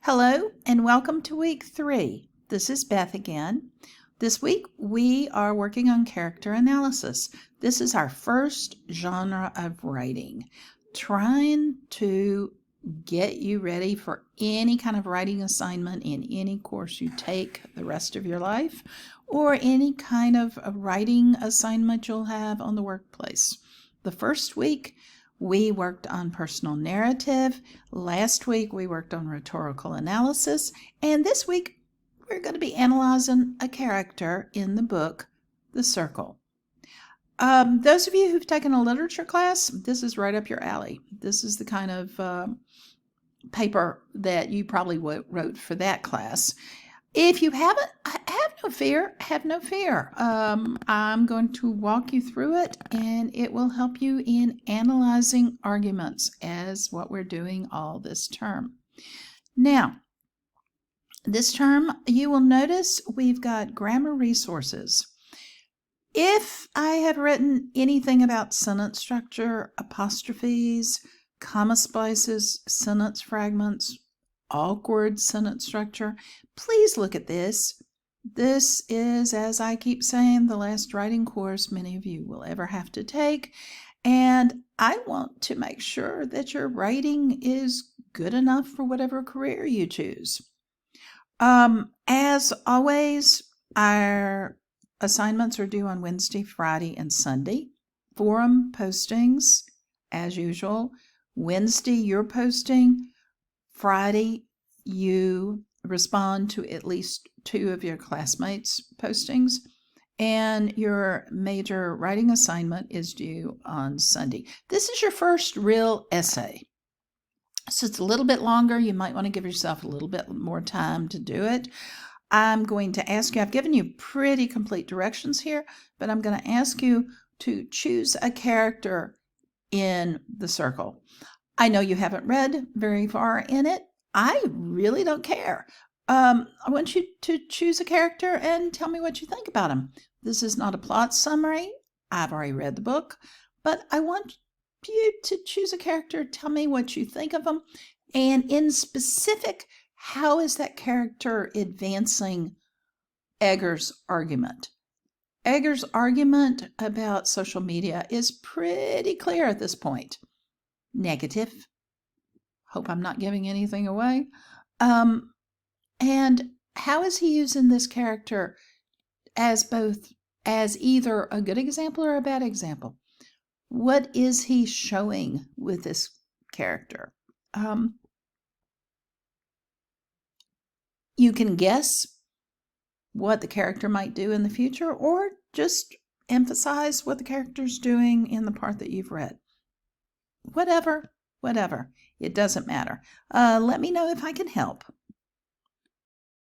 Hello and welcome to week 3. This is Beth again. This week we are working on character analysis. This is our first genre of writing, trying to get you ready for any kind of writing assignment in any course you take the rest of your life, or any kind of writing assignment you'll have on the workplace. The first week we worked on personal narrative. Last week we worked on rhetorical analysis. And this week we're going to be analyzing a character in the book, The Circle. Those of you who've taken a literature class, this is right up your alley. This is the kind of paper that you probably wrote for that class. If you haven't, have no fear. I'm going to walk you through it, and it will help you in analyzing arguments as what we're doing all this term. Now, this term, you will notice we've got grammar resources. If I have written anything about sentence structure, apostrophes, comma splices, sentence fragments, awkward sentence structure, please look at this. This is, as I keep saying, the last writing course many of you will ever have to take, and I want to make sure that your writing is good enough for whatever career you choose. As always, our assignments are due on Wednesday, Friday, and Sunday. Forum postings, as usual. Wednesday, you're posting. Friday, you respond to at least 2 of your classmates' postings, and your major writing assignment is due on Sunday. This is your first real essay, so it's a little bit longer. You might want to give yourself a little bit more time to do it. I'm going to ask you, I've given you pretty complete directions here, but I'm going to ask you to choose a character in The Circle. I know you haven't read very far in it. I really don't care. I want you to choose a character and tell me what you think about him. This is not a plot summary. I've already read the book, but I want you to choose a character, tell me what you think of them, and in specific, how is that character advancing Egger's argument? Egger's argument about social media is pretty clear at this point. Negative. Hope I'm not giving anything away. And how is he using this character as either a good example or a bad example? What is he showing with this character? You can guess what the character might do in the future, or just emphasize what the character's doing in the part that you've read. Whatever. It doesn't matter. Let me know if I can help.